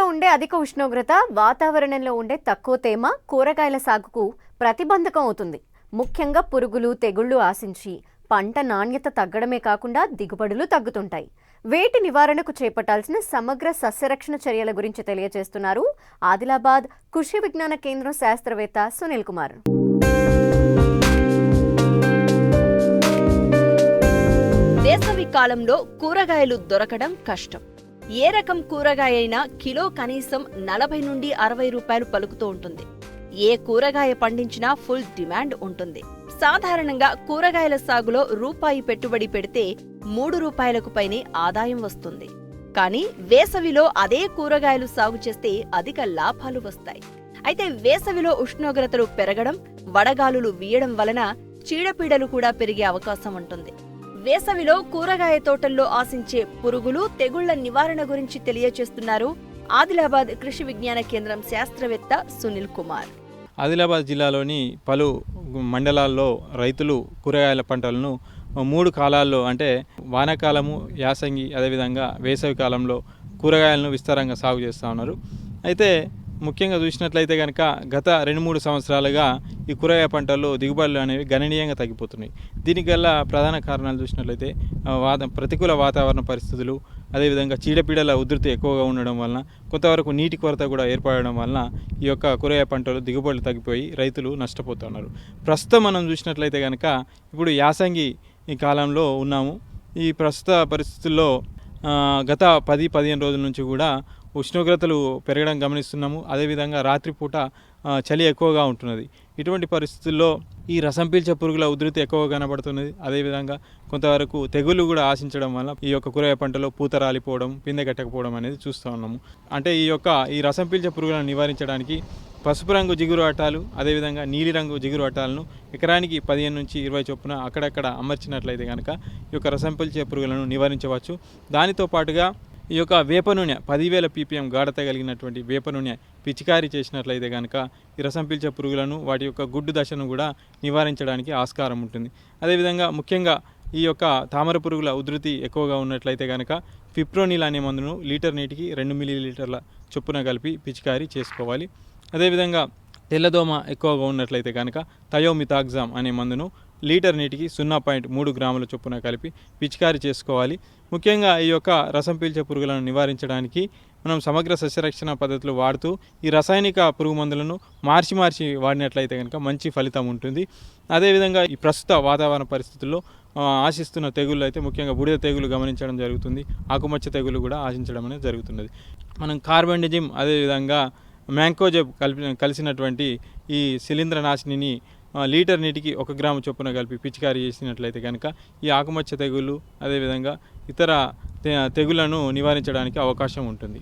వేసవిలో ఉండే అధిక ఉష్ణోగ్రత, వాతావరణంలో ఉండే తక్కువ తేమ కూరగాయల సాగుకు ప్రతిబంధకం అవుతుంది. ముఖ్యంగా పురుగులు, తెగుళ్లు ఆశించి పంట నాణ్యత తగ్గడమే కాకుండా దిగుబడులు తగ్గుతుంటాయి. వేటి నివారణకు చేపట్టాల్సిన సమగ్ర సస్యరక్షణ చర్యల గురించి తెలియజేస్తున్నారు ఆదిలాబాద్ కృషి విజ్ఞాన కేంద్రం శాస్త్రవేత్త సునీల్ కుమార్. వేసవి కాలంలో కూరగాయలు దొరకడం కష్టం. ఏ రకం కూరగాయ అయినా కిలో కనీసం 40 నుండి 60 రూపాయలు పలుకుతూ ఉంటుంది. ఏ కూరగాయ పండించినా ఫుల్ డిమాండ్ ఉంటుంది. సాధారణంగా కూరగాయల సాగులో రూపాయి పెట్టుబడి పెడితే 3 రూపాయలకు పైనే ఆదాయం వస్తుంది. కానీ వేసవిలో అదే కూరగాయలు సాగు చేస్తే అధిక లాభాలు వస్తాయి. అయితే వేసవిలో ఉష్ణోగ్రతలు పెరగడం, వడగాలులు వీయడం వలన చీడపీడలు కూడా పెరిగే అవకాశం ఉంటుంది. వేసవిలో కూరగాయ తోటల్లో ఆశించే పురుగులు, తెగుళ్ల నివారణ గురించి తెలియజేస్తున్నారు ఆదిలాబాద్ కృషి విజ్ఞాన కేంద్రం శాస్త్రవేత్త సునీల్ కుమార్. ఆదిలాబాద్ జిల్లాలోని పలు మండలాల్లో రైతులు కూరగాయల పంటలను 3 కాలాల్లో అంటే వానాకాలము, యాసంగి, అదేవిధంగా వేసవి కాలంలో కూరగాయలను విస్తారంగా సాగు చేస్తూ ఉన్నారు. అయితే ముఖ్యంగా చూసినట్లయితే కనుక గత 2-3 సంవత్సరాలుగా ఈ కూరగాయ పంటల్లో దిగుబడులు అనేవి గణనీయంగా తగ్గిపోతున్నాయి. దీనికి గల ప్రధాన కారణాలు చూసినట్లయితే ప్రతికూల వాతావరణ పరిస్థితులు, అదేవిధంగా చీడపీడల ఉధృతి ఎక్కువగా ఉండడం వలన, కొంతవరకు నీటి కొరత కూడా ఏర్పడడం వలన ఈ యొక్క కూరగాయ పంటలు దిగుబడులు తగ్గిపోయి రైతులు నష్టపోతున్నారు. ప్రస్తుతం మనం చూసినట్లయితే కనుక ఇప్పుడు యాసంగి ఈ కాలంలో ఉన్నాము. ఈ ప్రస్తుత పరిస్థితుల్లో గత 10-15 రోజుల నుంచి కూడా ఉష్ణోగ్రతలు పెరగడం గమనిస్తున్నాము. అదేవిధంగా రాత్రిపూట చలి ఎక్కువగా ఉంటున్నది. ఇటువంటి పరిస్థితుల్లో ఈ రసం పీల్చే పురుగుల ఉధృతి ఎక్కువగా కనబడుతున్నది. అదేవిధంగా కొంతవరకు తెగులు కూడా ఆశించడం వల్ల ఈ యొక్క కూరగాయ పంటలో పూత రాలిపోవడం, పిందె కట్టకపోవడం అనేది చూస్తూ ఉన్నాము. అంటే ఈ రసం పీల్చే పురుగులను నివారించడానికి పసుపు రంగు జిగురు అట్టాలు, అదేవిధంగా నీలిరంగు జిగురు అట్టాలను ఎకరానికి 15 నుంచి 20 చొప్పున అక్కడక్కడ అమర్చినట్లయితే కనుక ఈ యొక్క రసం పీల్చే పురుగులను నివారించవచ్చు. దానితో పాటుగా ఈ యొక్క వేప నూనె 10,000 ppm గాఢత కలిగినటువంటి వేప నూనె పిచికారీ చేసినట్లయితే కనుక ఈ రసం పీల్చే పురుగులను, వాటి యొక్క గుడ్డు దశను కూడా నివారించడానికి ఆస్కారం ఉంటుంది. అదేవిధంగా ముఖ్యంగా ఈ యొక్క తామర పురుగుల ఉధృతి ఎక్కువగా ఉన్నట్లయితే కనుక ఫిప్రోనిల్ అనే మందును లీటర్ నీటికి 2 ml చొప్పున కలిపి పిచికారీ చేసుకోవాలి. అదేవిధంగా తెల్లదోమ ఎక్కువగా ఉన్నట్లయితే కనుక థయోమిథాగ్జామ్ అనే మందును లీటర్ నీటికి 0.3 గ్రాముల చొప్పున కలిపి పిచికారీ చేసుకోవాలి. ముఖ్యంగా ఈ యొక్క రసం పీల్చే పురుగులను నివారించడానికి మనం సమగ్ర సస్యరక్షణ పద్ధతులు వాడుతూ ఈ రసాయనిక పురుగు మందులను మార్చి వాడినట్లయితే కనుక మంచి ఫలితం ఉంటుంది. అదేవిధంగా ఈ ప్రస్తుత వాతావరణ పరిస్థితుల్లో ఆశిస్తున్న తెగుళ్ళు అయితే ముఖ్యంగా బూడిద తెగులు గమనించడం జరుగుతుంది. ఆకుమచ్చ తెగులు కూడా ఆశించడం అనేది జరుగుతున్నది. మనం కార్బెండజిమ్, అదేవిధంగా మ్యాంకోజెబ్ కలిసినటువంటి ఈ శిలీంద్రనాశినిని లీటర్ నీటికి 1 గ్రాము చొప్పున కలిపి పిచికారీ చేసినట్లయితే కనుక ఈ ఆకుమచ్చ తెగుళ్ళు, అదేవిధంగా ఇతర తెగుళ్లను నివారించడానికి అవకాశం ఉంటుంది.